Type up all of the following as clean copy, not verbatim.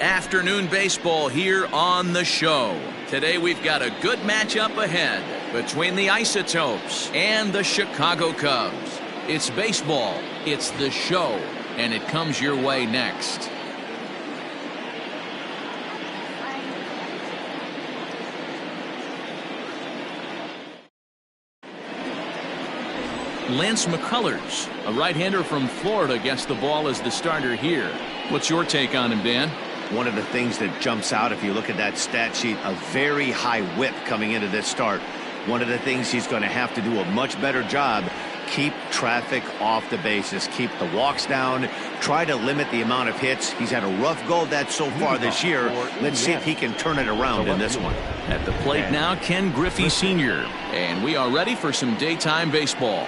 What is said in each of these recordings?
Afternoon baseball here on the show. Today we've got a good matchup ahead between the Isotopes and the Chicago Cubs. It's baseball, it's the show, and it comes your way next. Lance McCullers, a right-hander from Florida, gets the ball as the starter here. What's your take on him, Dan? One of the things that jumps out if you look at that stat sheet, a very high whip coming into this start. One of the things he's going to have to do a much better job, keep traffic off the bases, keep the walks down, try to limit the amount of hits. He's had a rough go of that so far this year. Let's see if he can turn it around in this one. At the plate now, Ken Griffey Sr., and we are ready for some daytime baseball.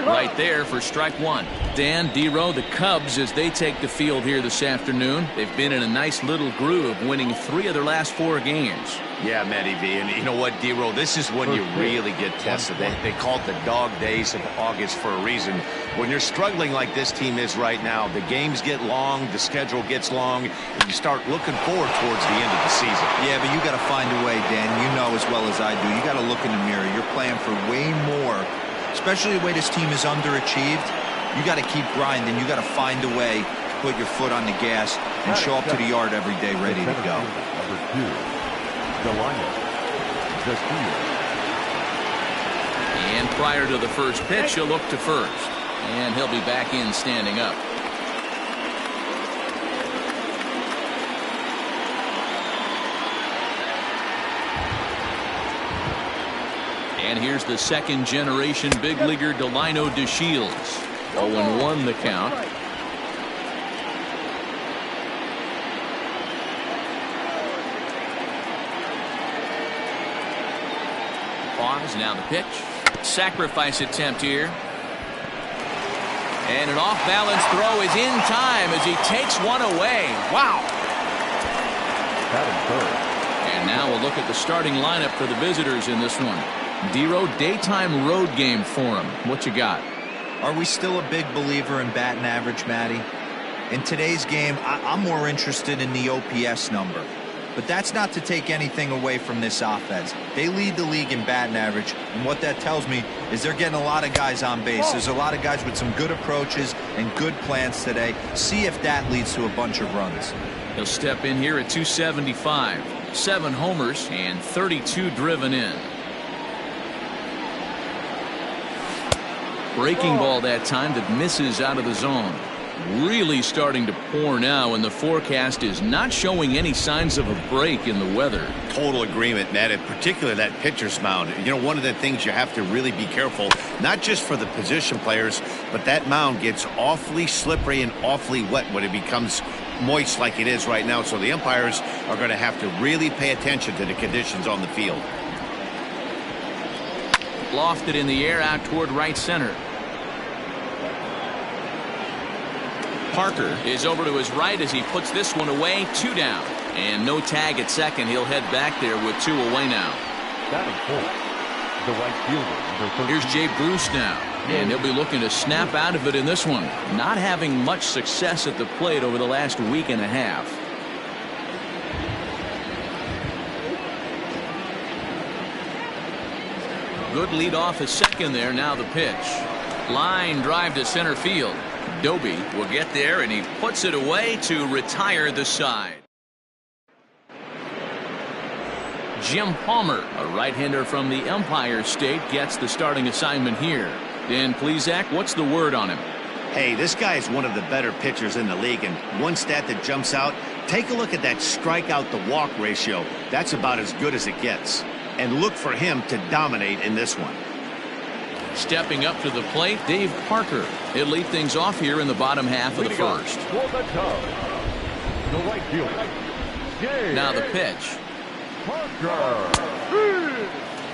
Right there for strike one. Dan, D-Row, the Cubs, as they take the field here this afternoon, they've been in a nice little groove, winning 3 of their last 4 games. Yeah, Matty V, and you know what, D-Row, this is when you really get tested. They call it the dog days of August for a reason. When you're struggling like this team is right now, the games get long, the schedule gets long, and you start looking forward towards the end of the season. Yeah, but you got to find a way, Dan. You know as well as I do. You got to look in the mirror. You're playing for way more. Especially the way this team is underachieved, you got to keep grinding. You got to find a way to put your foot on the gas and show up to the yard every day ready to go. And prior to the first pitch, he'll look to first. And he'll be back in standing up. And here's the second-generation big leaguer Delino DeShields. 0-1 the count. Pause, now the pitch. Sacrifice attempt here. And an off-balance throw is in time as he takes one away. Wow. And now we'll look at the starting lineup for the visitors in this one. D-Row, daytime road game for him. What you got? Are we still a big believer in batting average, Matty? In today's game, I'm more interested in the OPS number. But that's not to take anything away from this offense. They lead the league in batting average, and what that tells me is they're getting a lot of guys on base. There's a lot of guys with some good approaches and good plans today. See if that leads to a bunch of runs. He'll step in here at 275. 7 homers and 32 driven in. Breaking ball that time that misses out of the zone. Really starting to pour now, and the forecast is not showing any signs of a break in the weather. Total agreement, Matt, and particularly that pitcher's mound. You know, one of the things you have to really be careful, not just for the position players, but that mound gets awfully slippery and awfully wet when it becomes moist like it is right now. So the umpires are going to have to really pay attention to the conditions on the field. Lofted in the air out toward right center. Parker is over to his right as he puts this one away. 2 down. And no tag at second. He'll head back there with 2 away now. The right fielder. Here's Jay Bruce now. And he'll be looking to snap out of it in this one. Not having much success at the plate over the last week and a half. Good lead off at second there. Now the pitch. Line drive to center field. Doby will get there, and he puts it away to retire the side. Jim Palmer, a right-hander from the Empire State, gets the starting assignment here. Dan Plesac, what's the word on him? Hey, this guy is one of the better pitchers in the league, and one stat that jumps out, take a look at that strikeout to walk ratio. That's about as good as it gets. And look for him to dominate in this one. Stepping up to the plate, Dave Parker. He'll lead things off here in the bottom half of the first. Now the pitch.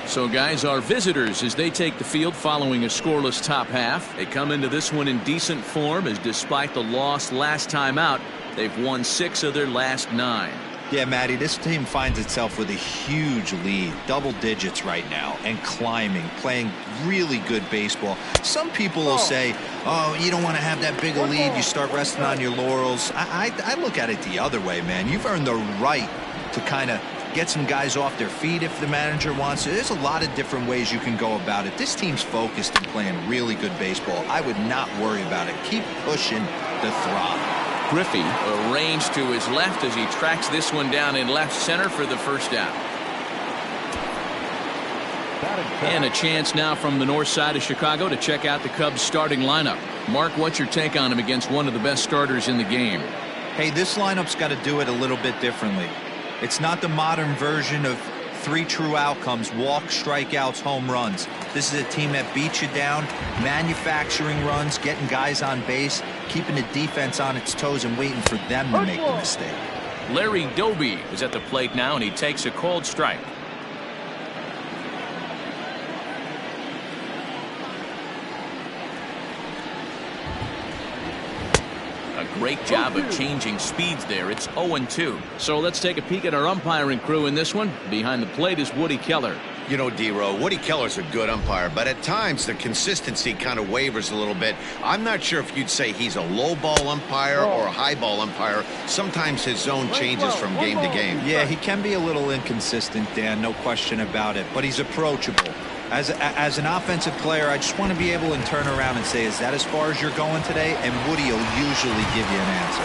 So, guys, our visitors, as they take the field following a scoreless top half, they come into this one in decent form, as despite the loss last time out, they've won 6 of their last 9. Yeah, Matty, this team finds itself with a huge lead, double digits right now, and climbing, playing really good baseball. Some people will say, oh, you don't want to have that big a lead, you start resting on your laurels. I look at it the other way, man. You've earned the right to kind of get some guys off their feet if the manager wants to. There's a lot of different ways you can go about it. This team's focused and playing really good baseball. I would not worry about it. Keep pushing the throttle. Griffey arranged to his left as he tracks this one down in left center for the first out. And a chance now from the north side of Chicago to check out the Cubs starting lineup. Mark, what's your take on him against one of the best starters in the game? Hey, this lineup's got to do it a little bit differently. It's not the modern version of 3 true outcomes: walks, strikeouts, home runs. This is a team that beats you down, manufacturing runs, getting guys on base, keeping the defense on its toes and waiting for them to make the mistake. Larry Doby is at the plate now, and he takes a cold strike. Great job of changing speeds there. It's 0-2. So let's take a peek at our umpiring crew in this one. Behind the plate is Woody Keller. You know, D-Row, Woody Keller's a good umpire, but at times the consistency kind of wavers a little bit. I'm not sure if you'd say he's a low ball umpire or a high ball umpire. Sometimes his zone changes from game to game. Yeah, he can be a little inconsistent, Dan, no question about it, but he's approachable. As an offensive player, I just want to be able to turn around and say, is that as far as you're going today? And Woody will usually give you an answer.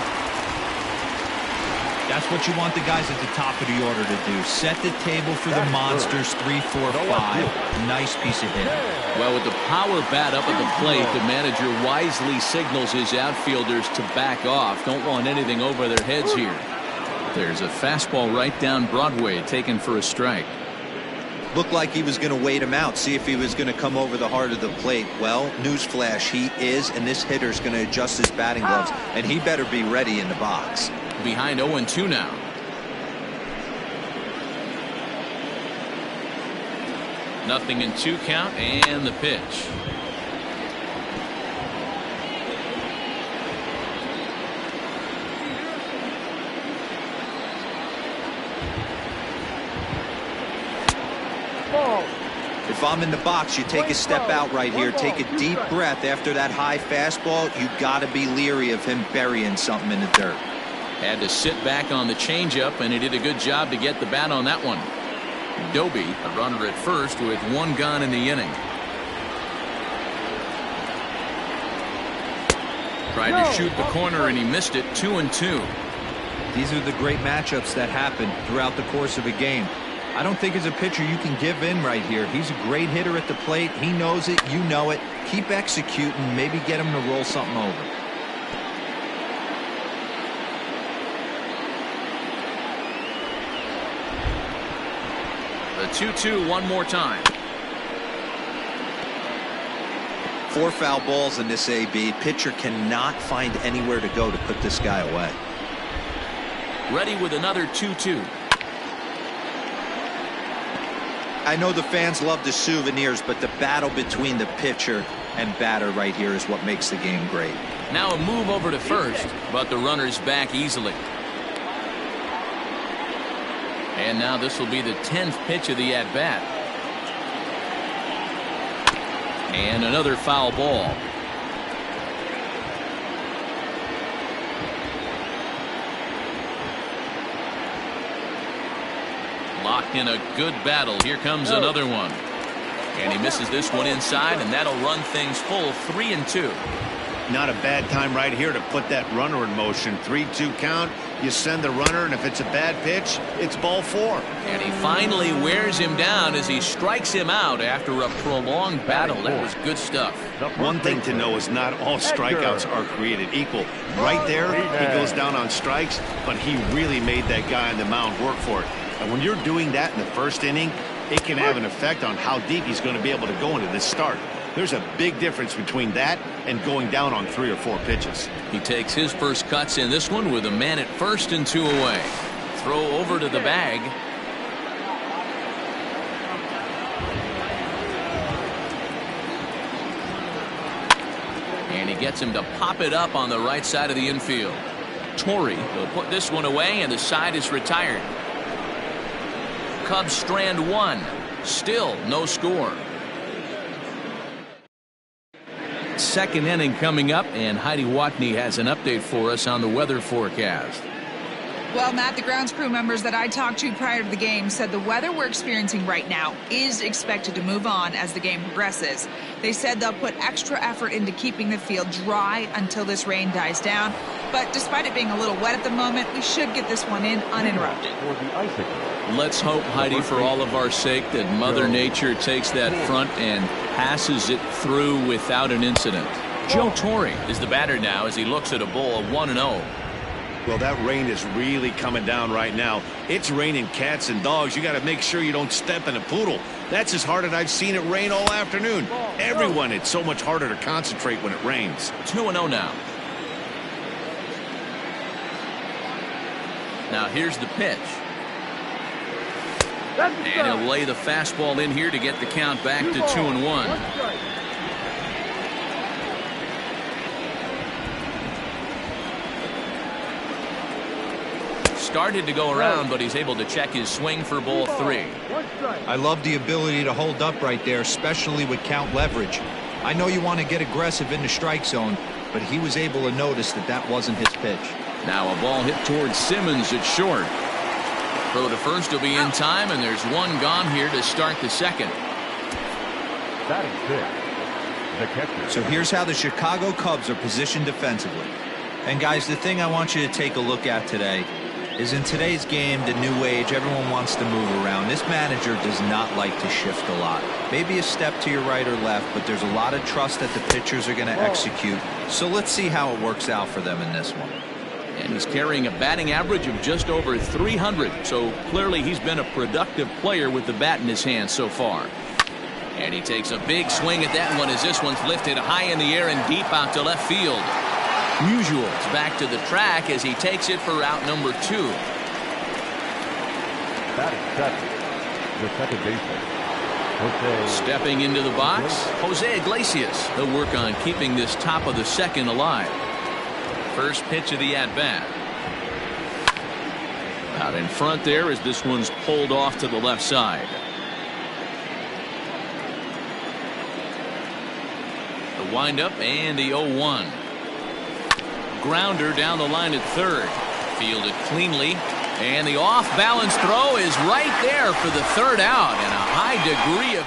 That's what you want the guys at the top of the order to do. Set the table for the monsters. 3, 4, 5. Nice piece of hitting. Well, with the power bat up at the plate, the manager wisely signals his outfielders to back off. Don't want anything over their heads here. There's a fastball right down Broadway, taken for a strike. Looked like he was going to wait him out, see if he was going to come over the heart of the plate. Well, newsflash, he is, and this hitter's going to adjust his batting gloves, and he better be ready in the box. Behind 0-2 now. Nothing in 2 count, and the pitch. If I'm in the box, you take a step out right here, take a deep breath after that high fastball. You got to be leery of him burying something in the dirt. Had to sit back on the changeup, and he did a good job to get the bat on that one. Doby, a runner at first with 1 gone in the inning. Tried to shoot the corner, and he missed it. 2-2. These are the great matchups that happen throughout the course of a game. I don't think as a pitcher you can give in right here. He's a great hitter at the plate. He knows it. You know it. Keep executing. Maybe get him to roll something over. The 2-2 one more time. 4 foul balls in this AB. Pitcher cannot find anywhere to go to put this guy away. Ready with another 2-2. I know the fans love the souvenirs, but the battle between the pitcher and batter right here is what makes the game great. Now a move over to first, but the runner's back easily. And now this will be the 10th pitch of the at-bat. And another foul ball. Locked in a good battle. Here comes another one. And he misses this one inside, and that'll run things full. 3-2. Not a bad time right here to put that runner in motion. 3-2 count. You send the runner, and if it's a bad pitch, it's ball 4. And he finally wears him down as he strikes him out after a prolonged battle. That was good stuff. One thing to know is not all strikeouts are created equal. Right there, he goes down on strikes, but he really made that guy on the mound work for it. And when you're doing that in the first inning, it can have an effect on how deep he's going to be able to go into this start. There's a big difference between that and going down on 3 or 4 pitches. He takes his first cuts in this one with a man at first and 2 away. Throw over to the bag. And he gets him to pop it up on the right side of the infield. Torrey will put this one away, and the side is retired. Cubs strand one. Still no score. Second inning coming up, and Heidi Watney has an update for us on the weather forecast. Well, Matt, the grounds crew members that I talked to prior to the game said the weather we're experiencing right now is expected to move on as the game progresses. They said they'll put extra effort into keeping the field dry until this rain dies down. But despite it being a little wet at the moment, we should get this one in uninterrupted. Let's hope, Heidi, for all of our sake, that Mother Nature takes that front and passes it through without an incident. Joe Torrey is the batter now as he looks at a bowl of 1-0. Well, that rain is really coming down right now. It's raining cats and dogs. You got to make sure you don't step in a poodle. That's as hard as I've seen it rain all afternoon. Everyone, it's so much harder to concentrate when it rains. 2-0 now. Now here's the pitch. And he'll lay the fastball in here to get the count back to 2-1. Started to go around, but he's able to check his swing for ball 3. I love the ability to hold up right there, especially with count leverage. I know you want to get aggressive in the strike zone, but he was able to notice that that wasn't his pitch. Now a ball hit towards Simmons at short. Throw to first will be in time, and there's one gone here to start the second. That is the catcher. So here's how the Chicago Cubs are positioned defensively. And guys, the thing I want you to take a look at today is in today's game, the new age, everyone wants to move around. This manager does not like to shift a lot. Maybe a step to your right or left, but there's a lot of trust that the pitchers are going to execute. So let's see how it works out for them in this one. And he's carrying a batting average of just over 300, so clearly he's been a productive player with the bat in his hand so far. And he takes a big swing at that one as this one's lifted high in the air and deep out to left field. Musial's back to the track as he takes it for route number 2. That is the second baseman. Stepping into the box, Jose Iglesias. He'll work on keeping this top of the second alive. First pitch of the at-bat. Out in front there as this one's pulled off to the left side. The windup and the 0-1. Grounder down the line at third. Fielded cleanly. And the off-balance throw is right there for the third out. And a high degree of...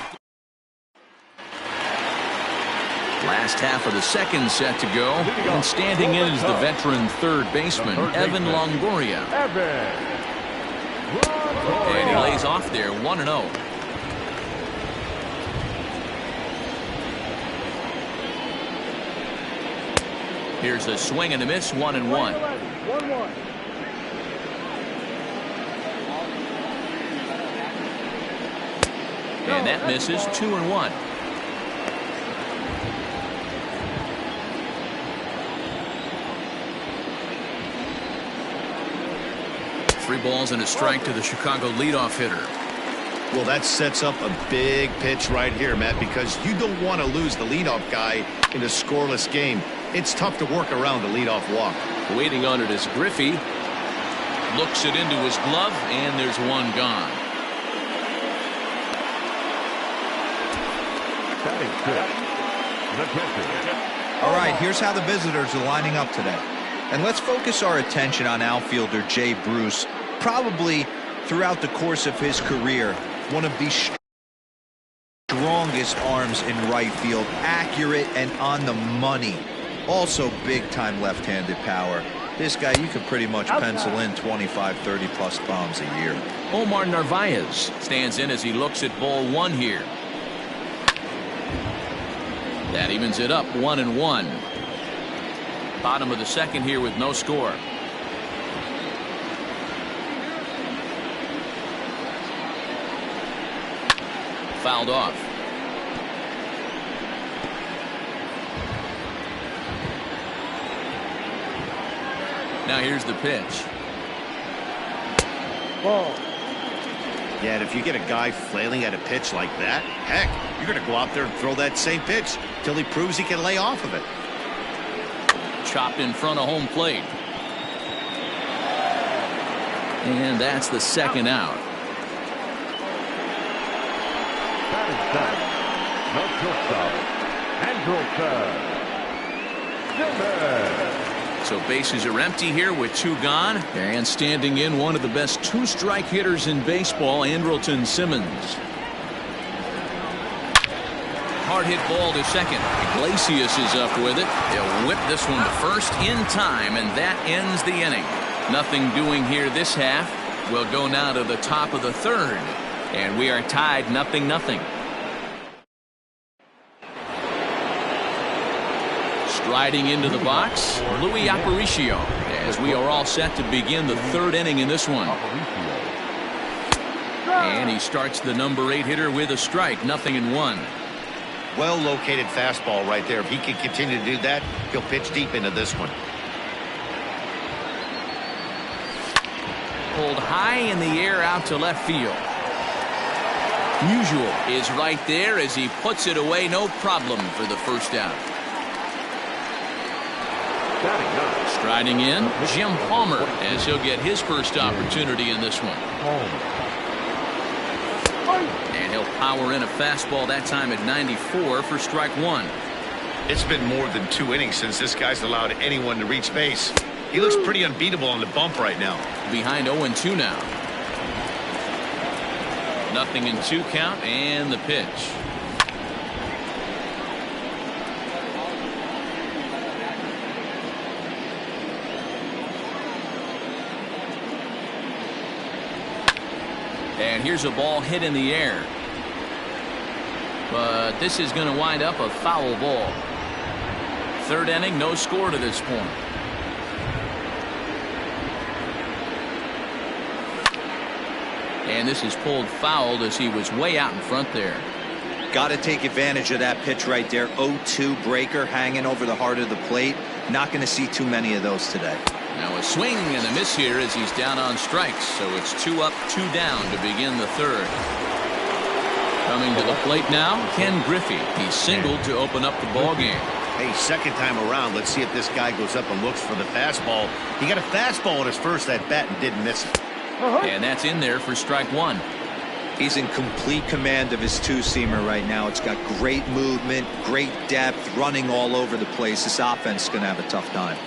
Last half of the second set to go. And standing in is the veteran third baseman, Evan Longoria. And he lays off there, 1-0. Here's a swing and a miss, 1-1. And that misses, 2-1. Three balls and a strike to the Chicago leadoff hitter. Well, that sets up a big pitch right here, Matt, because you don't want to lose the leadoff guy in a scoreless game. It's tough to work around the leadoff walk. Waiting on it is Griffey. Looks it into his glove, and there's one gone. That is good. The catcher. All right, here's how the visitors are lining up today. And let's focus our attention on outfielder Jay Bruce. Probably throughout the course of his career, one of the strongest arms in right field, accurate and on the money. Also big-time left-handed power. This guy, you could pretty much pencil in 25, 30-plus bombs a year. Omar Narvaez stands in as he looks at ball 1 here. That evens it up, 1-1. Bottom of the second here with no score. Fouled off. Now here's the pitch. Ball. Yeah, and if you get a guy flailing at a pitch like that, heck, you're going to go out there and throw that same pitch till he proves he can lay off of it. Chopped in front of home plate. And that's the second out. So bases are empty here with 2 gone. And standing in, one of the best 2-strike hitters in baseball, Andrelton Simmons. Hard hit ball to second. Iglesias is up with it. He'll whip this one to first in time, and that ends the inning. Nothing doing here this half. We'll go now to the top of the third, and we are tied 0-0. Striding into the box, Louis Aparicio, as we are all set to begin the third inning in this one. And he starts the number 8 hitter with a strike, 0-1. Well located fastball right there. If he can continue to do that, he'll pitch deep into this one. Pulled high in the air out to left field. Musial is right there as he puts it away, no problem for the first out. Striding in, Jim Palmer, as he'll get his first opportunity in this one. And he'll power in a fastball that time at 94 for strike 1. It's been more than 2 innings since this guy's allowed anyone to reach base. He looks pretty unbeatable on the bump right now. Behind 0-2 now. 0-2 count and the pitch. And here's a ball hit in the air. But this is going to wind up a foul ball. Third inning, no score to this point. And this is pulled fouled as he was way out in front there. Got to take advantage of that pitch right there. 0-2 breaker hanging over the heart of the plate. Not going to see too many of those today. Now a swing and a miss here as he's down on strikes. So it's 2 up, 2 down to begin the third. Coming to the plate now, Ken Griffey. He singled to open up the ball game. Hey, second time around, let's see if this guy goes up and looks for the fastball. He got a fastball at his first at bat and didn't miss it. And that's in there for strike 1. He's in complete command of his 2-seamer right now. It's got great movement, great depth, running all over the place. This offense is going to have a tough time.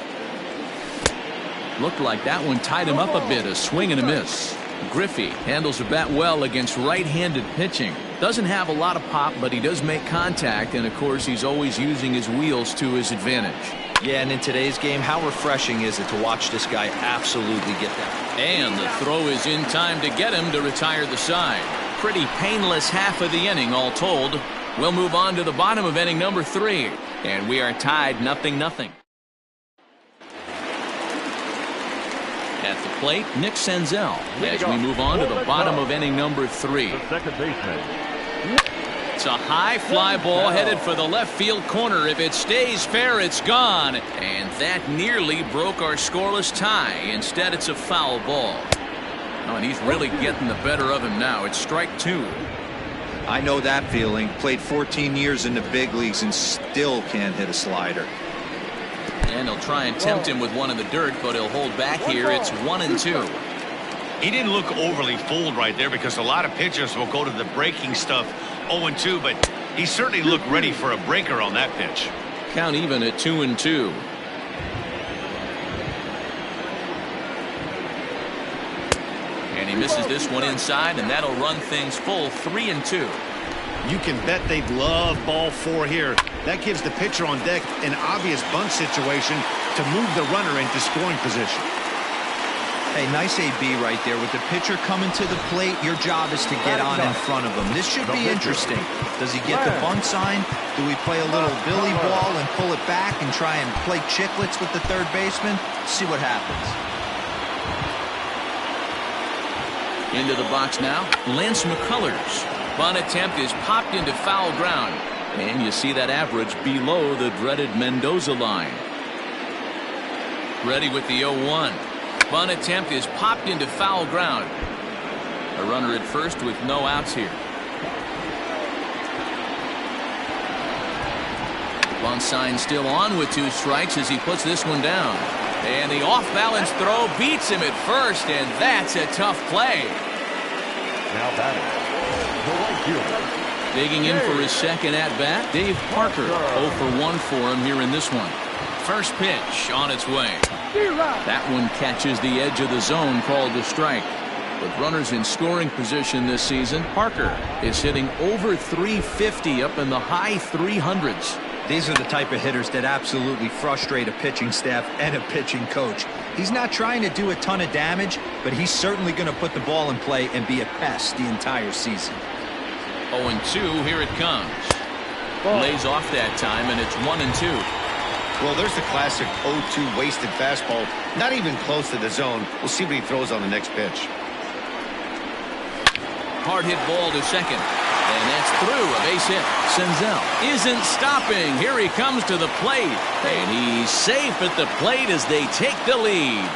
Looked like that one tied him up a bit. A swing and a miss. Griffey handles the bat well against right-handed pitching. Doesn't have a lot of pop, but he does make contact, and of course he's always using his wheels to his advantage. Yeah, and in today's game, how refreshing is it to watch this guy absolutely get that? And the throw is in time to get him to retire the side. Pretty painless half of the inning all told. We'll move on to the bottom of inning number 3, and we are tied 0-0. At the plate, Nick Senzel, as we move on to the bottom of inning number 3. The second baseman. It's a high fly ball headed for the left field corner. If it stays fair, it's gone. And that nearly broke our scoreless tie. Instead, it's a foul ball. Oh, and he's really getting the better of him now. It's strike 2. I know that feeling. Played 14 years in the big leagues and still can't hit a slider. And he'll try and tempt him with one in the dirt, but he'll hold back here. It's 1-2. He didn't look overly fooled right there because a lot of pitchers will go to the breaking stuff 0-2, but he certainly looked ready for a breaker on that pitch. Count even at 2-2. And he misses this one inside, and that'll run things full 3-2. You can bet they'd love ball 4 here. That gives the pitcher on deck an obvious bunt situation to move the runner into scoring position. Hey, nice AB right there. With the pitcher coming to the plate, your job is to get on in front of him. This should be interesting. Does he get the bunt sign? Do we play a little Billy ball and pull it back and try and play chicklets with the third baseman? See what happens. Into the box now, Lance McCullers. Bunt attempt is popped into foul ground. And you see that average below the dreaded Mendoza line. Ready with the 0-1. Bunt attempt is popped into foul ground. A runner at first with no outs here. Bunt sign still on with 2 strikes as he puts this one down. And the off-balance throw beats him at first, and that's a tough play. Now batting, the right fielder. Digging in for his second at-bat, Dave Parker. 0 for 1 for him here in this one. First pitch on its way. That one catches the edge of the zone, called a strike. With runners in scoring position this season, Parker is hitting over 350 up in the high 300s. These are the type of hitters that absolutely frustrate a pitching staff and a pitching coach. He's not trying to do a ton of damage, but he's certainly going to put the ball in play and be a pest the entire season. 0-2, here it comes. Lays off that time, and it's 1-2. Well, there's the classic 0-2 wasted fastball. Not even close to the zone. We'll see what he throws on the next pitch. Hard hit ball to second. And that's through, a base hit. Senzel isn't stopping. Here he comes to the plate. And he's safe at the plate as they take the lead.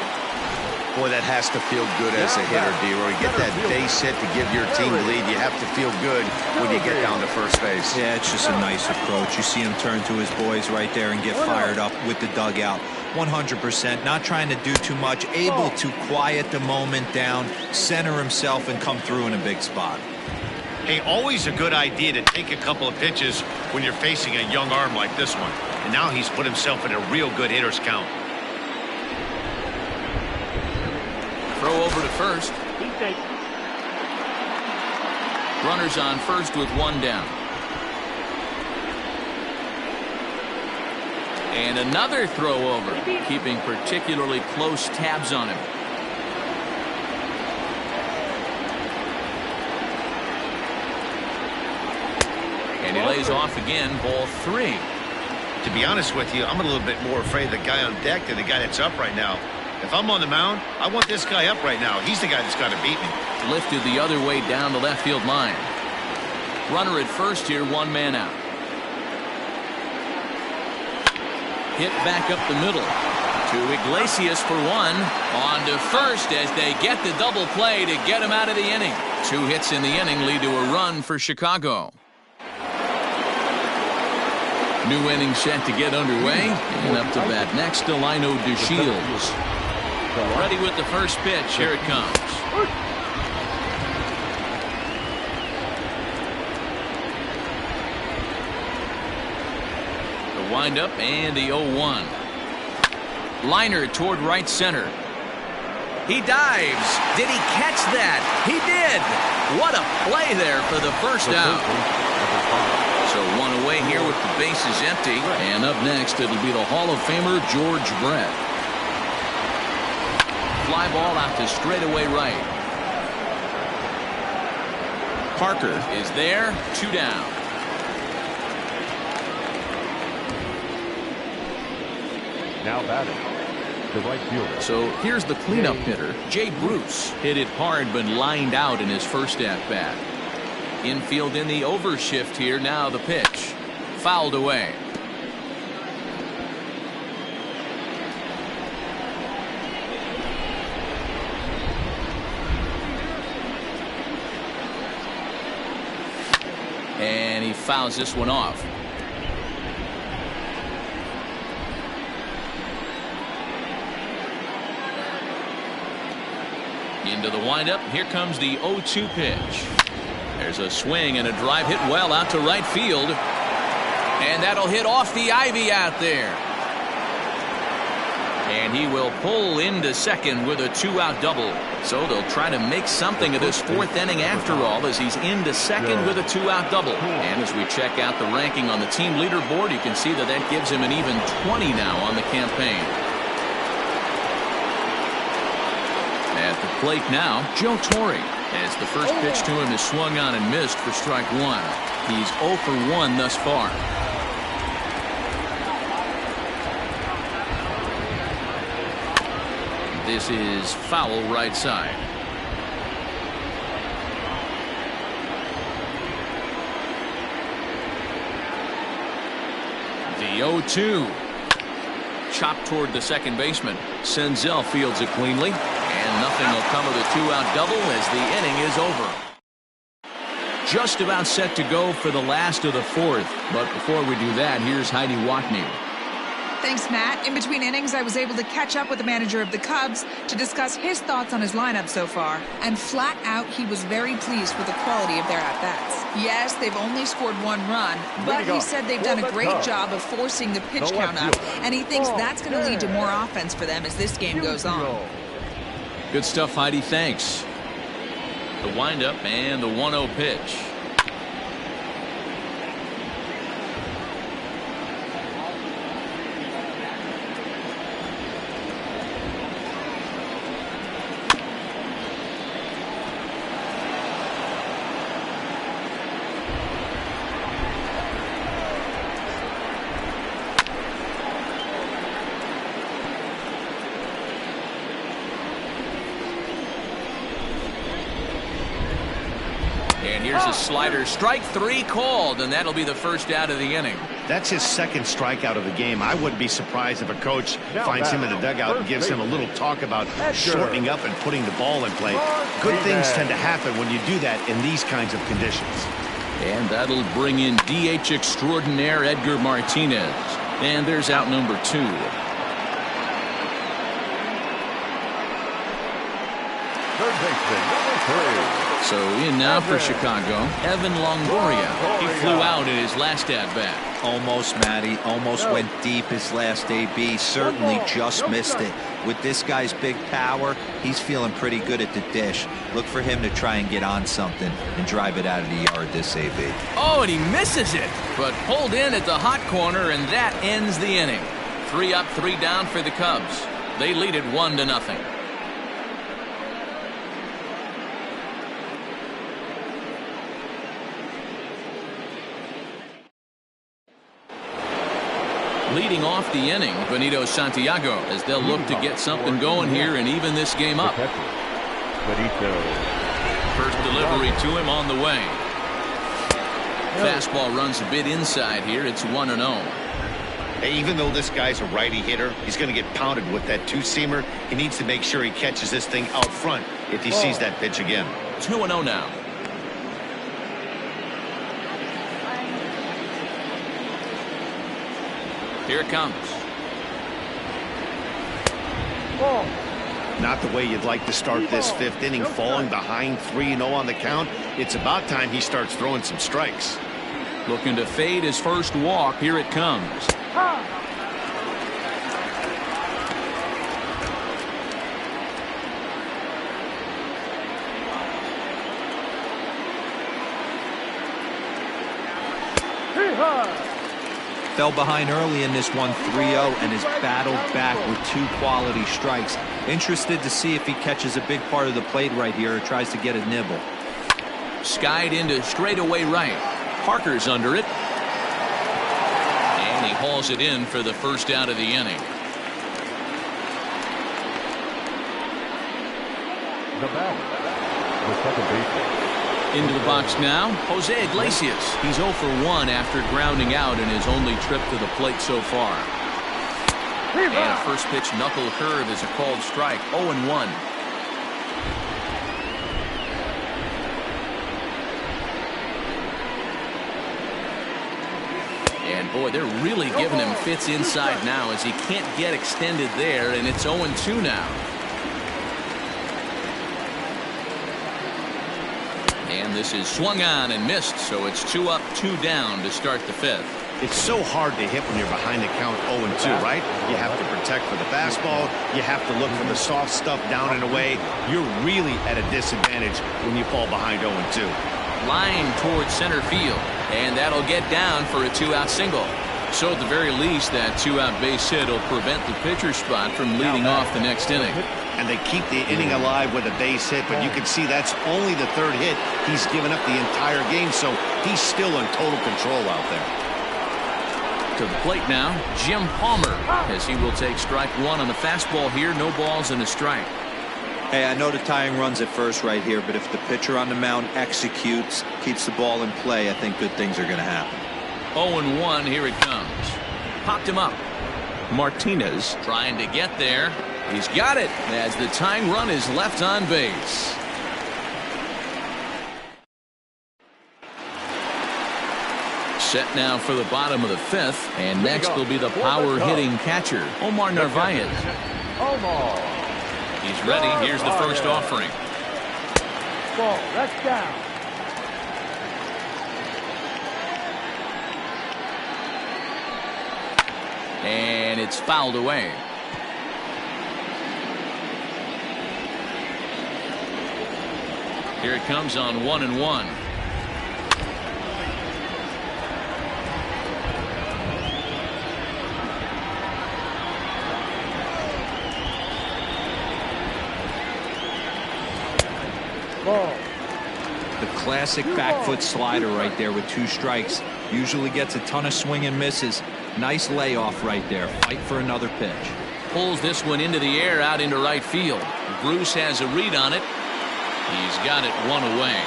Boy, that has to feel good as a hitter, D-Roy. Get that base hit to give your team the lead. You have to feel good when you get down to first base. Yeah, it's just a nice approach. You see him turn to his boys right there and get fired up with the dugout. 100%, not trying to do too much, able to quiet the moment down, center himself, and come through in a big spot. Hey, always a good idea to take a couple of pitches when you're facing a young arm like this one. And now he's put himself in a real good hitter's count. Throw over to first. Runners on first with one down. And another throw over, keeping particularly close tabs on him. And he lays off again, ball 3. To be honest with you, I'm a little bit more afraid of the guy on deck than the guy that's up right now. If I'm on the mound, I want this guy up right now. He's the guy that's got to beat me. Lifted the other way down the left field line. Runner at first here, one man out. Hit back up the middle to Iglesias for one. On to first as they get the double play to get him out of the inning. 2 hits in the inning lead to a run for Chicago. New inning set to get underway. And up to bat next, Delino DeShields. Ready with the first pitch. Here it comes. The windup and the 0-1. Liner toward right center. He dives. Did he catch that? He did. What a play there for the first out. So one away here with the bases empty. And up next, it'll be the Hall of Famer George Brett. Fly ball out to straightaway right. Parker is there. 2 down. Now batting, the right fielder. So here's the cleanup hitter, Jay Bruce. Hit it hard but lined out in his first at-bat. Infield in the overshift here. Now the pitch. Fouled away. And he fouls this one off. Into the windup. Here comes the 0-2 pitch. There's a swing and a drive hit well out to right field. And that'll hit off the ivy out there. And he will pull into second with a 2-out double. So they'll try to make something of this 4th inning after all, as he's into second with a 2-out double. And as we check out the ranking on the team leaderboard, you can see that that gives him an even 20 now on the campaign. At the plate now, Joe Torre, as the first pitch to him is swung on and missed for strike 1. He's 0 for 1 thus far. This is foul right side. The 0-2. Chopped toward the second baseman. Senzel fields it cleanly. And nothing will come of the 2-out double as the inning is over. Just about set to go for the last of the 4th. But before we do that, here's Heidi Watney. Thanks, Matt. In between innings, I was able to catch up with the manager of the Cubs to discuss his thoughts on his lineup so far. And flat out, he was very pleased with the quality of their at-bats. Yes, they've only scored 1 run, but he said they've done a great job of forcing the pitch count up, and he thinks that's going to lead to more offense for them as this game goes on. Good stuff, Heidi. Thanks. The windup and the 1-0 pitch. And here's a slider. Strike 3 called, and that'll be the first out of the inning. That's his second strikeout of the game. I wouldn't be surprised if a coach finds him in the dugout and gives him a little talk about shortening up and putting the ball in play. Good things tend to happen when you do that in these kinds of conditions. And that'll bring in DH extraordinaire Edgar Martinez. And there's out number 2. Third baseman, number 3. So in now for Chicago, Evan Longoria. He flew out in his last at-bat. Almost, Matty. Almost went deep his last AB. Certainly just missed it. With this guy's big power, he's feeling pretty good at the dish. Look for him to try and get on something and drive it out of the yard this AB. Oh, and he misses it. But pulled in at the hot corner, and that ends the inning. 3 up, 3 down for the Cubs. They lead it 1-0. Leading off the inning, Benito Santiago, as they'll look to get something going here and even this game up. Benito. First delivery to him on the way. Fastball runs a bit inside here. It's 1-0. Hey, even though this guy's a righty hitter, he's going to get pounded with that 2-seamer. He needs to make sure he catches this thing out front if he sees that pitch again. 2-0 now. Here it comes. Not the way you'd like to start this 5th inning, falling behind 3-0 on the count. It's about time he starts throwing some strikes. Looking to fade his first walk. Here it comes. Fell behind early in this one 3-0 and has battled back with 2 quality strikes. Interested to see if he catches a big part of the plate right here or tries to get a nibble. Skied into straightaway right. Parker's under it. And he hauls it in for the first out of the inning. The batter, the second baseman. Into the box now, Jose Iglesias. He's 0 for 1 after grounding out in his only trip to the plate so far. And a first pitch knuckle curve is a called strike. 0-1. And boy, they're really giving him fits inside now as he can't get extended there, and it's 0-2 now. And this is swung on and missed, so it's 2 up, 2 down to start the 5th. It's so hard to hit when you're behind the count 0-2, right? You have to protect for the fastball. You have to look for the soft stuff down and away. You're really at a disadvantage when you fall behind 0-2. Line towards center field, and that'll get down for a 2-out single. So at the very least, that 2-out base hit will prevent the pitcher's spot from leading off the next inning. And they keep the inning alive with a base hit, but you can see that's only the 3rd hit. He's given up the entire game, so he's still in total control out there. To the plate now, Jim Palmer, as he will take strike 1 on the fastball here. No balls and a strike. Hey, I know the tying runs at first right here, but if the pitcher on the mound executes, keeps the ball in play, I think good things are going to happen. 0-1, here it comes. Popped him up. Martinez trying to get there. He's got it as the tying run is left on base. Set now for the bottom of the 5th, and next will be the power-hitting catcher, Omar Narvaez. He's ready. Here's the first offering. Ball, that's down. And it's fouled away. Here it comes on 1-1. Ball. The classic back foot slider right there with 2 strikes. Usually gets a ton of swing and misses. Nice layoff right there. Fight for another pitch. Pulls this one into the air out into right field. Bruce has a read on it. He's got it 1 away.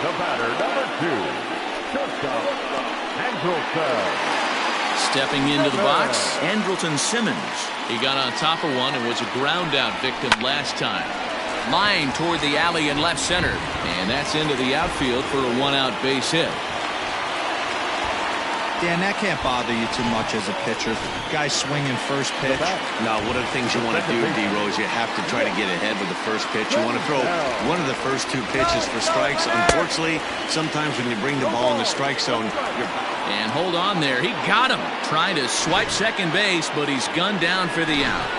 The batter, number 2, shortstop, Andrelton. Stepping into the box, Andrelton Simmons. He got on top of one and was a ground out victim last time. Line toward the alley in left center, and that's into the outfield for a 1-out base hit. Dan, that can't bother you too much as a pitcher. Guy swinging first pitch. Now, one of the things you want to do, D-Rose, you have to try to get ahead with the first pitch. You want to throw one of the first 2 pitches for strikes. Unfortunately, sometimes when you bring the ball in the strike zone, and hold on there. He got him. Trying to swipe second base, but he's gunned down for the out.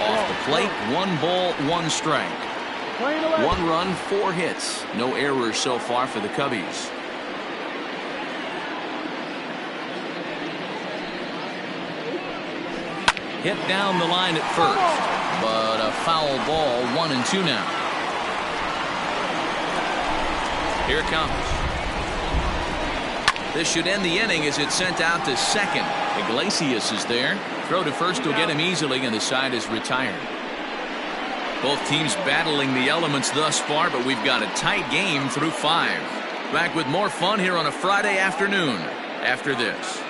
Off the plate, 1 ball, 1 strike. 1 run, 4 hits. No errors so far for the Cubbies. Hit down the line at first, but a foul ball, 1-2 now. Here it comes. This should end the inning as it's sent out to second. Iglesias is there. Throw to first will get him easily, and the side is retired. Both teams battling the elements thus far, but we've got a tight game through 5. Back with more fun here on a Friday afternoon after this.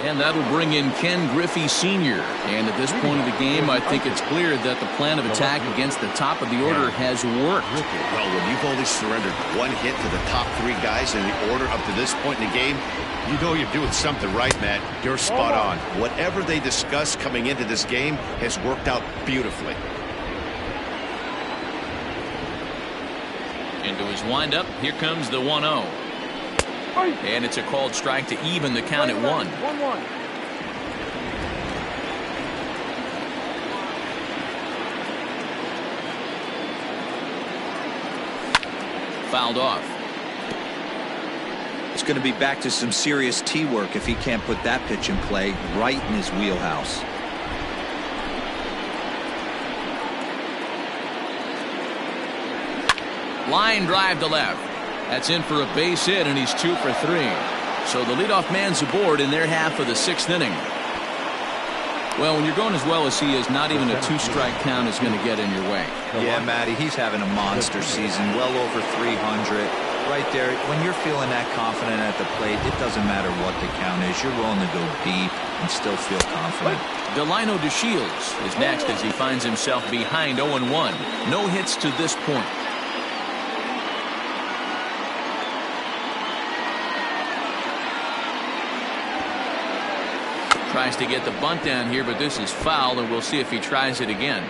And that'll bring in Ken Griffey Sr. And at this point of the game, I think it's clear that the plan of attack against the top of the order has worked. well, when you've only surrendered 1 hit to the top 3 guys in the order up to this point in the game, you know you're doing something right, Matt. You're spot on. Whatever they discussed coming into this game has worked out beautifully. Into his windup, here comes the 1-0. And it's a called strike to even the count at 1. 1-1. Fouled off. It's going to be back to some serious tee work if he can't put that pitch in play right in his wheelhouse. Line drive to left. That's in for a base hit, and he's 2 for 3. So the leadoff man's aboard in their half of the 6th inning. Well, when you're going as well as he is, not even a 2-strike count is going to get in your way. Yeah, Matty, he's having a monster season, well over 300. Right there, when you're feeling that confident at the plate, it doesn't matter what the count is. You're willing to go deep and still feel confident. Delino DeShields is next as he finds himself behind 0-1. No hits to this point. Tries to get the bunt down here, but this is foul, and we'll see if he tries it again.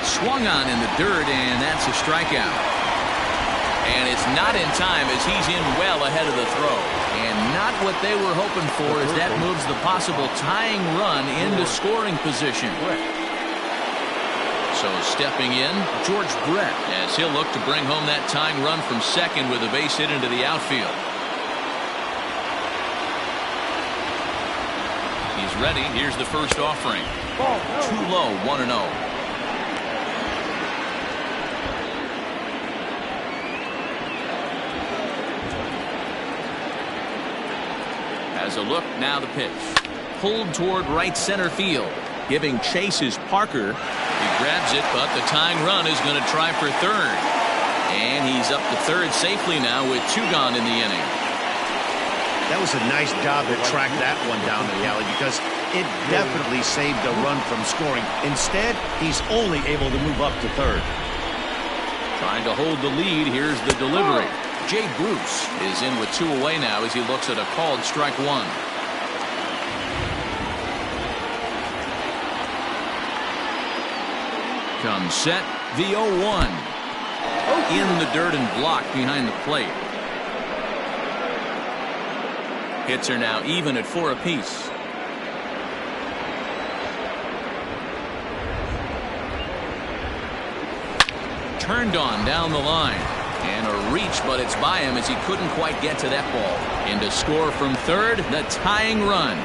Swung on in the dirt, and that's a strikeout. And it's not in time as he's in well ahead of the throw. And not what they were hoping for as that moves the possible tying run into scoring position. So stepping in, George Brett, as he'll look to bring home that tying run from second with a base hit into the outfield. He's ready. Here's the first offering. Too low, 1-0. Has a look, now the pitch. Pulled toward right center field. Giving chase is Parker. He grabs it, but the tying run is going to try for third. And he's up to third safely now with 2 gone in the inning. That was a nice job to track that one down in the alley because it definitely saved the run from scoring. Instead, he's only able to move up to third. Trying to hold the lead. Here's the delivery. Jay Bruce is in with 2 away now as he looks at a called strike 1. Comes set. The 0-1. In the dirt and blocked behind the plate. Hits are now even at 4 apiece. Turned on down the line. And a reach, but it's by him as he couldn't quite get to that ball. And to score from third, the tying run.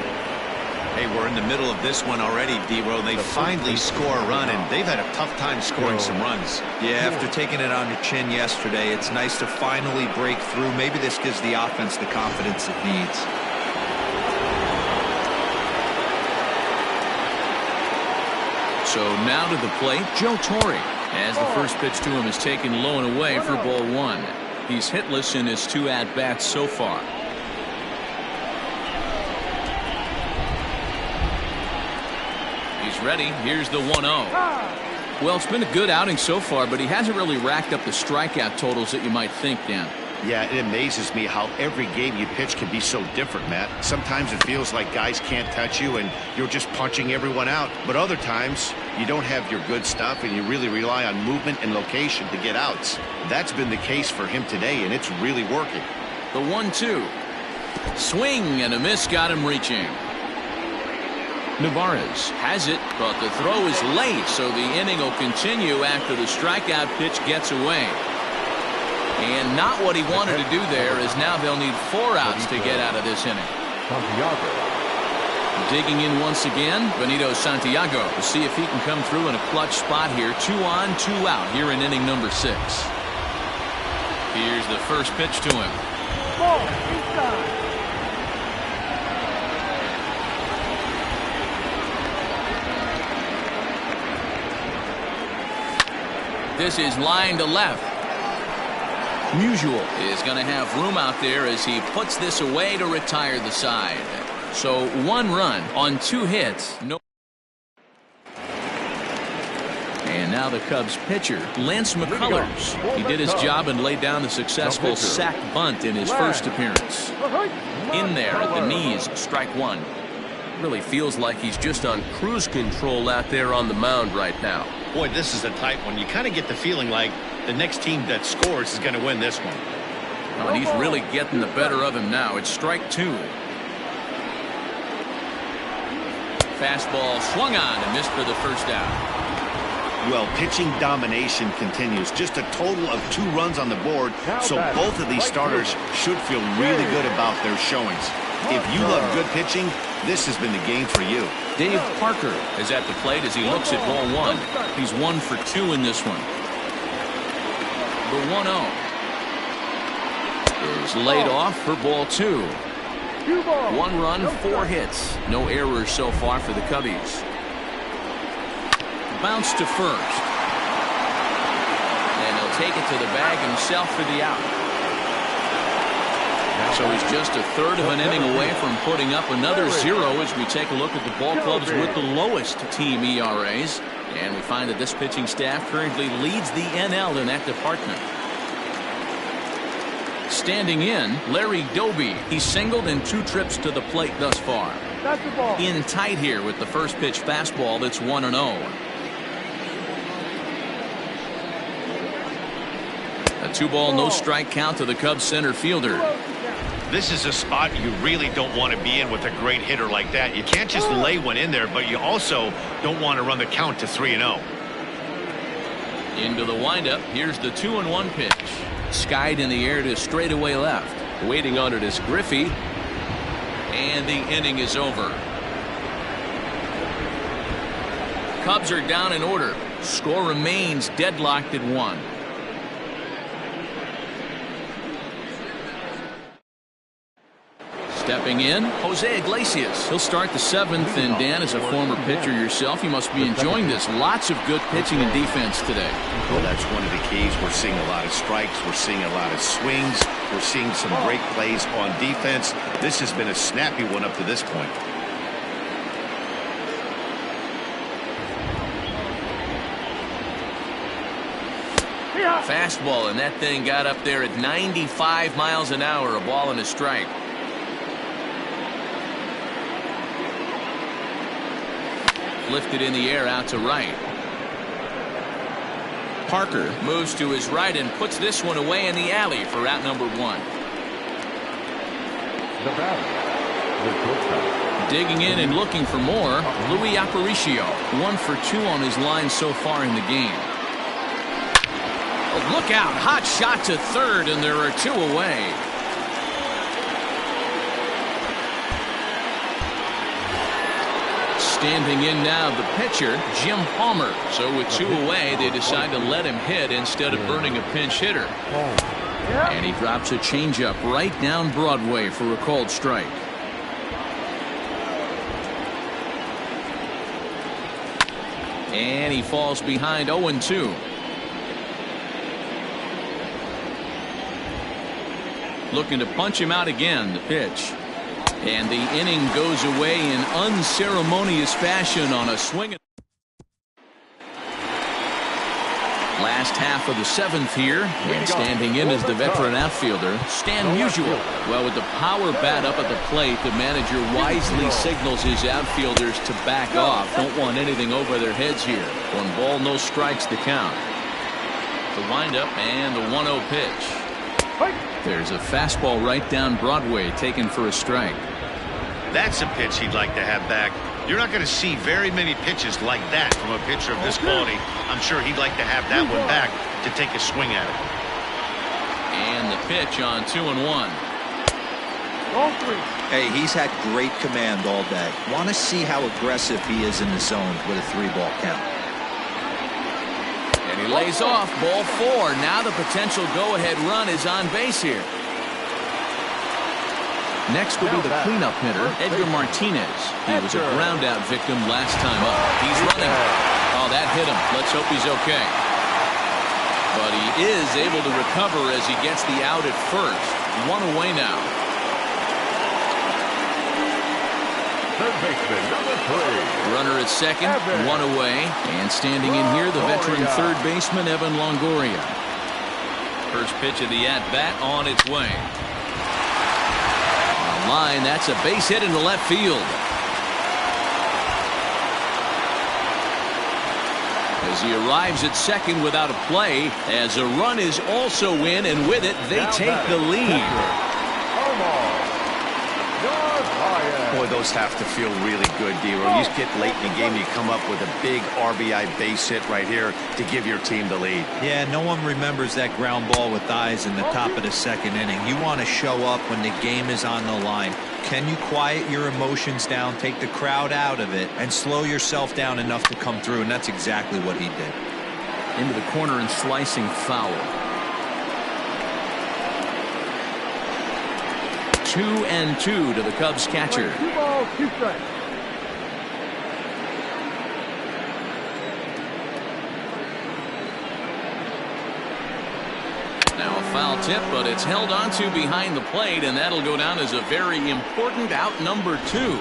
Hey, we're in the middle of this one already, D-Row. They finally score a run, and they've had a tough time scoring some runs. Yeah, after taking it on the chin yesterday, it's nice to finally break through. Maybe this gives the offense the confidence it needs. So now to the plate, Joe Torre. As the first pitch to him is taken low and away for ball 1. He's hitless in his 2 at-bats so far. He's ready. Here's the 1-0. Well, it's been a good outing so far, but he hasn't really racked up the strikeout totals that you might think, Dan. Yeah, it amazes me how every game you pitch can be so different, Matt. Sometimes it feels like guys can't touch you and you're just punching everyone out. But other times, you don't have your good stuff and you really rely on movement and location to get outs. That's been the case for him today, and it's really working. The 1-2. Swing and a miss got him reaching. Navarez has it, but the throw is late, so the inning will continue after the strikeout pitch gets away. And not what he wanted to do there, as now they'll need 4 outs to get out of this inning. Digging in once again, Benito Santiago to see if he can come through in a clutch spot here. 2 on, 2 out here in inning number 6. Here's the first pitch to him. This is line to left. Musial is going to have room out there as he puts this away to retire the side. So 1 run on 2 hits. No. And now the Cubs pitcher, Lance McCullers. He did his job and laid down the successful sac bunt in his first appearance. In there at the knees, strike 1. Really feels like he's just on cruise control out there on the mound right now. Boy, this is a tight one. You kind of get the feeling like the next team that scores is going to win this one. And he's really getting the better of him now. It's strike 2. Fastball swung on and missed for the first out. Well, pitching domination continues. Just a total of 2 runs on the board, so both of these starters should feel really good about their showings. If you love good pitching, this has been the game for you. Dave Parker is at the plate as he looks at ball 1. He's 1 for 2 in this one. The 1-0 is laid off for ball 2. 1 run, 4 hits. No errors so far for the Cubbies. Bounce to first. And he'll take it to the bag himself for the out. So he's just a third of an inning away from putting up another 0 as we take a look at the ball clubs with the lowest team ERAs. And we find that this pitching staff currently leads the NL in that department. Standing in, Larry Doby. He's singled in 2 trips to the plate thus far. In tight here with the first pitch fastball that's 1-0. A 2-ball, no strike count to the Cubs center fielder. This is a spot you really don't want to be in with a great hitter like that. You can't just lay one in there, but you also don't want to run the count to 3-0. Into the windup. Here's the 2-1 pitch. Skied in the air to straightaway left. Waiting on it is Griffey. And the inning is over. Cubs are down in order. Score remains deadlocked at 1. Stepping in, Jose Iglesias. He'll start the 7th, and Dan, as a former pitcher yourself, you must be enjoying this. Lots of good pitching and defense today. Well, that's one of the keys. We're seeing a lot of strikes. We're seeing a lot of swings. We're seeing some great plays on defense. This has been a snappy one up to this point. Fastball, and that thing got up there at 95 miles an hour, a ball and a strike. Lifted in the air out to right. Parker moves to his right and puts this one away in the alley for out number 1. The batter, the shortstop. Digging in and looking for more, Luis Aparicio. 1 for 2 on his line so far in the game. Oh, look out. Hot shot to third, and there are 2 away. Standing in now, the pitcher, Jim Palmer. So with 2 away, they decide to let him hit instead of burning a pinch hitter. And he drops a changeup right down Broadway for a called strike. And he falls behind 0-2. Looking to punch him out again, the pitch. And the inning goes away in unceremonious fashion on a swing. Last half of the 7th here, and standing in is the veteran outfielder, Stan Musial. Well, with the power bat up at the plate, the manager wisely signals his outfielders to back off. Don't want anything over their heads here. 1 ball, no strikes to count. The windup and the 1-0 pitch. There's a fastball right down Broadway taken for a strike. That's a pitch he'd like to have back. You're not going to see very many pitches like that from a pitcher of this quality. I'm sure he'd like to have that one back to take a swing at it. And the pitch on 2-1. Hey, he's had great command all day. Want to see how aggressive he is in the zone with a 3-ball count. And he lays off, ball 4. Now the potential go-ahead run is on base here. Next will be the cleanup hitter, Edgar Martinez. He was a ground-out victim last time up. He's running. Oh, that hit him. Let's hope he's okay. But he is able to recover as he gets the out at first. 1 away now. Third baseman, number 3. Runner at second, 1 away. And standing in here, the veteran third baseman, Evan Longoria. First pitch of the at-bat on its way. Line, that's a base hit into left field. As he arrives at second without a play, as a run is also in, and with it, they take the lead. Boy, those have to feel really good, D-Row. You just get late in the game, you come up with a big RBI base hit right here to give your team the lead. Yeah, no one remembers that ground ball with eyes in the top of the 2nd inning. You want to show up when the game is on the line. Can you quiet your emotions down, take the crowd out of it, and slow yourself down enough to come through? And that's exactly what he did. Into the corner and slicing foul. 2-2 to the Cubs catcher. 2 balls, 2 strikes. Now a foul tip, but it's held onto behind the plate, and that'll go down as a very important out number 2.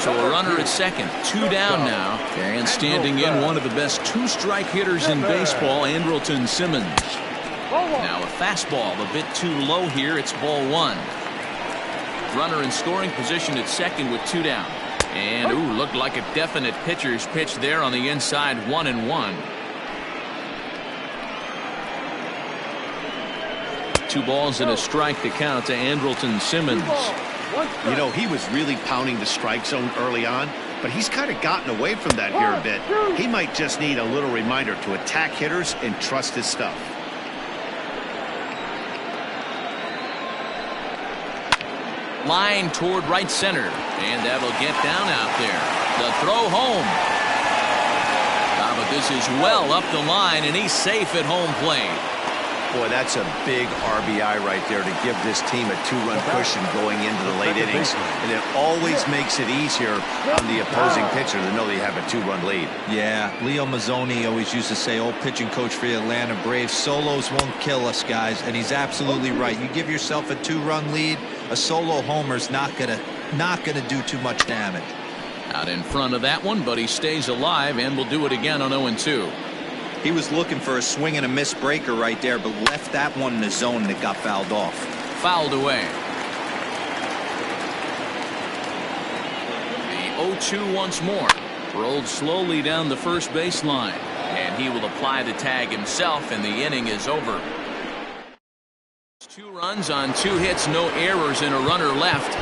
So a runner at second, 2 down now, and standing in one of the best 2-strike hitters in baseball, Andrelton Simmons. Now a fastball a bit too low here. It's ball 1. Runner in scoring position at second with 2 down. And ooh, looked like a definite pitcher's pitch there on the inside. 1-1. 2 balls and a strike to count to Andrelton Simmons. You know, he was really pounding the strike zone early on, but he's kind of gotten away from that here a bit. He might just need a little reminder to attack hitters and trust his stuff. Line toward right center, and that'll get down out there. The throw home. But this is well up the line, and he's safe at home plate. Boy, that's a big RBI right there to give this team a 2-run cushion going into the late innings. And it always makes it easier on the opposing pitcher to know they have a 2-run lead. Yeah, Leo Mazzoni always used to say, old pitching coach for the Atlanta Braves, solos won't kill us, guys. And he's absolutely right. You give yourself a 2-run lead, a solo homer's not gonna do too much damage. Out in front of that one, but he stays alive and will do it again on 0-2. He was looking for a swing and a miss breaker right there, but left that one in the zone that got fouled off. Fouled away. The 0-2 once more. Rolled slowly down the first baseline. And he will apply the tag himself, and the inning is over. 2 runs on 2 hits, no errors, and a runner left.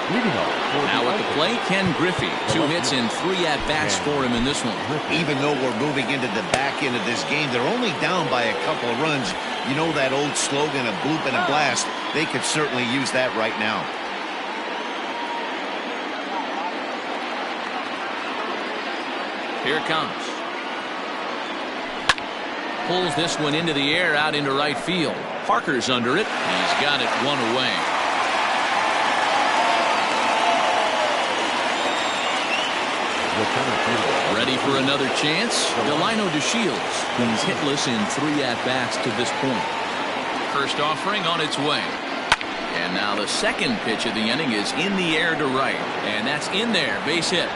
Now at the plate, Ken Griffey. 2 hits and 3 at-bats for him in this one. Even though we're moving into the back end of this game, they're only down by a couple of runs. You know that old slogan, a bloop and a blast. They could certainly use that right now. Here it comes. Pulls this one into the air out into right field. Parker's under it. He's got it 1 away. Ready for another chance? Delino DeShields. He's hitless in 3 at-bats to this point. First offering on its way. And now the second pitch of the inning is in the air to right. And that's in there. Base hit.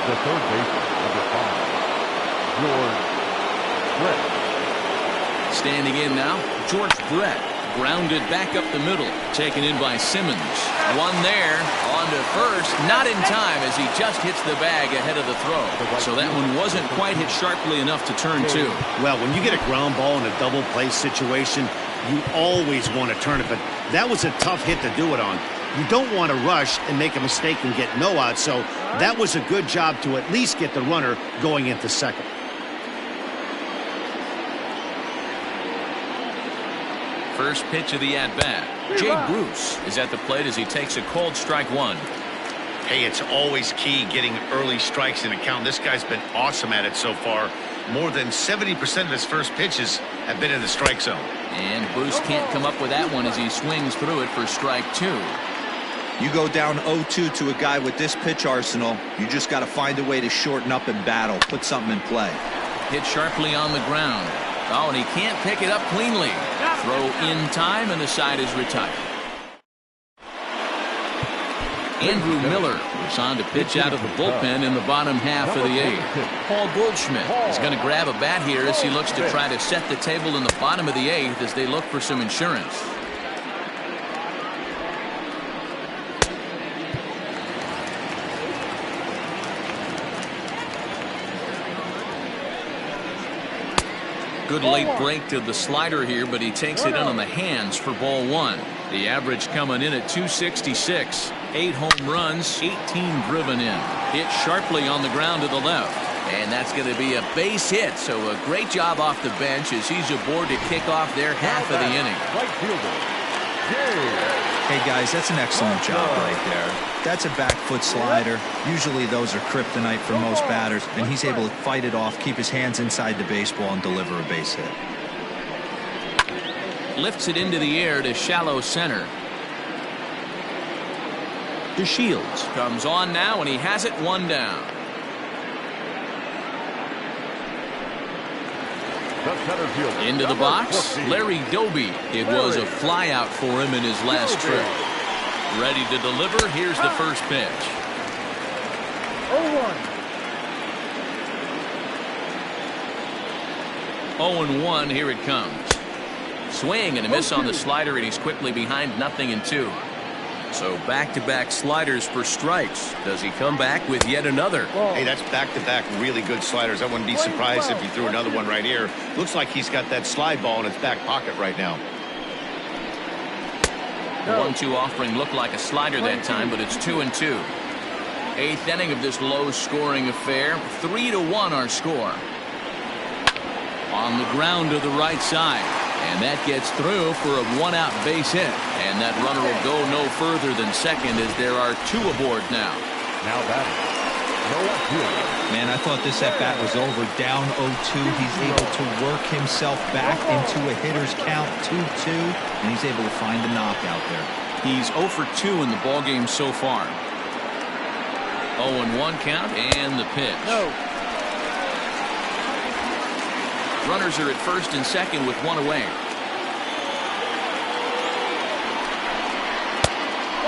The third baseman, number 5, George Brett. Standing in now, George Brett. Grounded back up the middle. Taken in by Simmons. One there. On to first. Not in time as he just hits the bag ahead of the throw. So that one wasn't quite hit sharply enough to turn 2. Well, when you get a ground ball in a double play situation, you always want to turn it. But that was a tough hit to do it on. You don't want to rush and make a mistake and get no out. So that was a good job to at least get the runner going into second. First pitch of the at-bat. Jay Bruce is at the plate as he takes a cold strike 1. Hey, it's always key getting early strikes in a count. This guy's been awesome at it so far. More than 70% of his first pitches have been in the strike zone. And Bruce can't come up with that one as he swings through it for strike 2. You go down 0-2 to a guy with this pitch arsenal, you just got to find a way to shorten up and battle, put something in play. Hit sharply on the ground. Oh, and he can't pick it up cleanly. Throw in time, and the side is retired. Andrew Miller was on to pitch out of the bullpen in the bottom half of the 8th. Paul Goldschmidt is going to grab a bat here as he looks to try to set the table in the bottom of the 8th as they look for some insurance. Good late break to the slider here, but he takes it in on the hands for ball 1. The average coming in at 266. 8 home runs, 18 driven in. Hit sharply on the ground to the left. And that's going to be a base hit. So a great job off the bench as he's aboard to kick off their half of the inning. Right fielder. Hey guys, that's an excellent job right there. That's a back foot slider. Usually those are kryptonite for most batters, and he's able to fight it off, keep his hands inside the baseball, and deliver a base hit. Lifts it into the air to shallow center. DeShields comes on now, and he has it 1 down. Into the box, Larry Doby. It was a flyout for him in his last trip. Ready to deliver. Here's the first pitch. 0-1. Here it comes. Swing and a miss on the slider, and he's quickly behind 0-2. So back-to-back sliders for strikes. Does he come back with yet another? Hey, that's back-to-back really good sliders. I wouldn't be surprised if he threw another one right here. Looks like he's got that slide ball in his back pocket right now. The 1-2 offering looked like a slider that time, but it's 2-2. 8th inning of this low-scoring affair. 3-1 our score. On the ground to the right side. And that gets through for a 1-out base hit. And that runner will go no further than second as there are 2 aboard now. Now batting, Man, I thought this at-bat was over. Down 0-2. He's able to work himself back into a hitter's count, 2-2, and he's able to find a knockout there. He's 0 for 2 in the ballgame so far. 0-1 count and the pitch. Runners are at first and second with one away.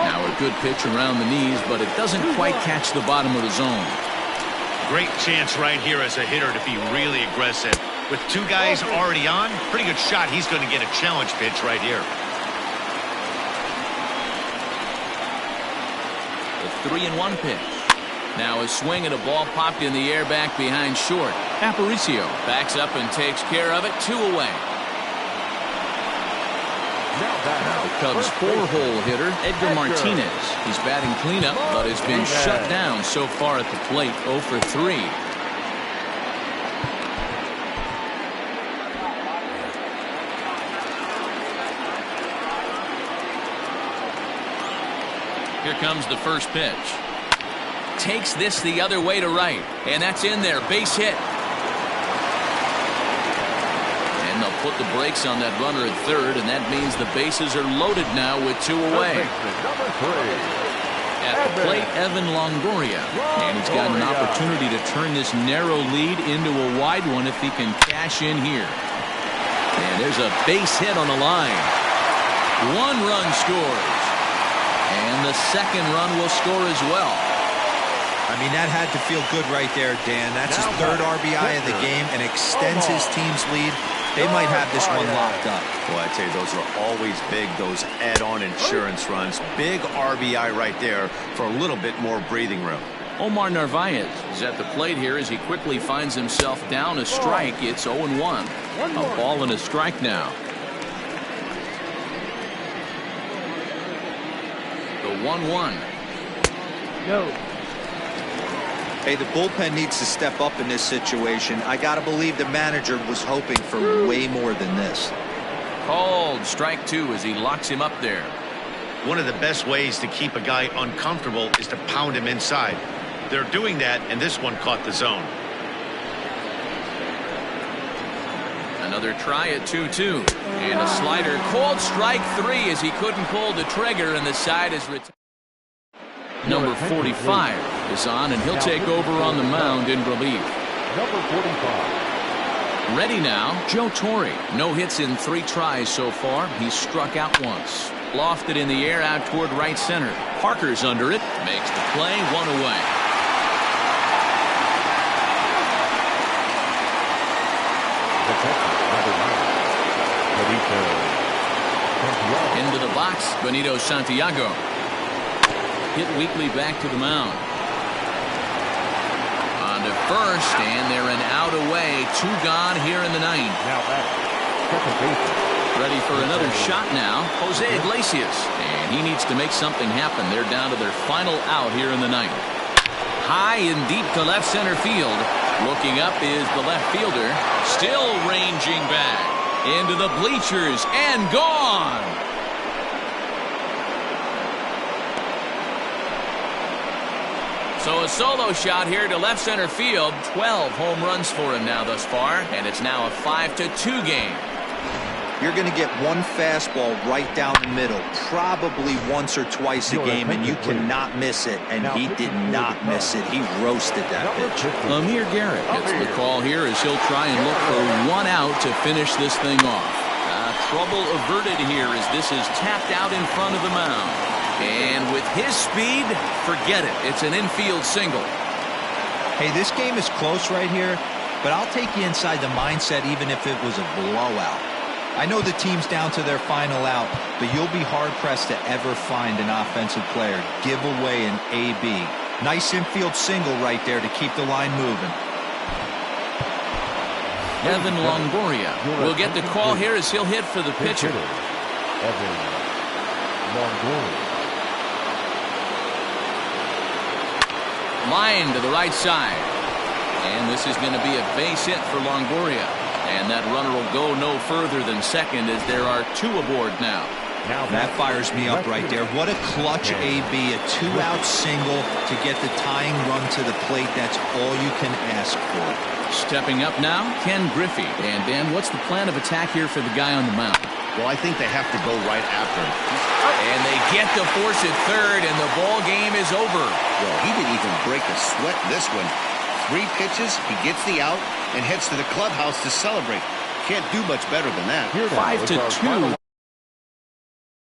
Now a good pitch around the knees, but it doesn't quite catch the bottom of the zone. Great chance right here as a hitter to be really aggressive. With two guys already on, pretty good shot. He's going to get a challenge pitch right here. The 3-1 pitch. Now a swing and a ball popped in the air back behind short. Aparicio backs up and takes care of it. 2 away. Now the Cubs' 4-hole hitter, Edgar Martinez. He's batting cleanup, but has been shut down so far at the plate, 0 for 3. Here comes the first pitch. Takes this the other way to right, and that's in there. Base hit. And they'll put the brakes on that runner at third, and that means the bases are loaded now with 2 away. At the plate, Evan Longoria, and he's got an opportunity to turn this narrow lead into a wide one if he can cash in here. And there's a base hit on the line. 1 run scores, and the second run will score as well. I mean, that had to feel good right there, Dan. That's his 3rd RBI of the game and extends his team's lead. They might have this one locked up. Well, I tell you, those are always big, those add-on insurance runs. Big RBI right there for a little bit more breathing room. Omar Narvaez is at the plate here as he quickly finds himself down a strike. It's 0-1. A ball and a strike now. The 1-1. Hey, the bullpen needs to step up in this situation. I got to believe the manager was hoping for way more than this. Called strike 2 as he locks him up there. One of the best ways to keep a guy uncomfortable is to pound him inside. They're doing that, and this one caught the zone. Another try at 2-2. And a slider. Called strike 3 as he couldn't pull the trigger, and the side is retired. Number 45 is on, and he'll take over on the mound in relief. Number 45. Ready now, Joe Torre. No hits in 3 tries so far. He's struck out once. Lofted in the air out toward right center. Parker's under it. Makes the play. 1 away. Into the box, Benito Santiago. Hit weakly back to the mound. On to first, and they're an out away. 2 gone here in the 9th. Now back. Second base. Ready for another shot now, Jose Iglesias. And he needs to make something happen. They're down to their final out here in the 9th. High and deep to left center field. Looking up is the left fielder. Still ranging back. Into the bleachers and gone. So a solo shot here to left center field. 12 home runs for him now thus far, and it's now a 5-2 game. You're going to get one fastball right down the middle, probably once or twice a game, and you cannot miss it, and he did not miss it. He roasted that pitch. Amir Garrett gets the call here as he'll try and look for 1 out to finish this thing off. Trouble averted here as this is tapped out in front of the mound. And with his speed, forget it. It's an infield single. Hey, this game is close right here, but I'll take you inside the mindset even if it was a blowout. I know the team's down to their final out, but you'll be hard-pressed to ever find an offensive player give away an AB. Nice infield single right there to keep the line moving. Evan Longoria will get the call here as he'll hit for the pitcher. Evan Longoria. Line to the right side. And this is going to be a base hit for Longoria. And that runner will go no further than second as there are 2 aboard now. Now That fires me up right there. What a clutch AB, a two-out single to get the tying run to the plate. That's all you can ask for. Stepping up now, Ken Griffey. And Dan, what's the plan of attack here for the guy on the mound? Well, I think they have to go right after him. And they get the force at third, and the ball game is over. Well, he didn't even break a sweat in this one. 3 pitches, he gets the out and heads to the clubhouse to celebrate. Can't do much better than that. 5-2.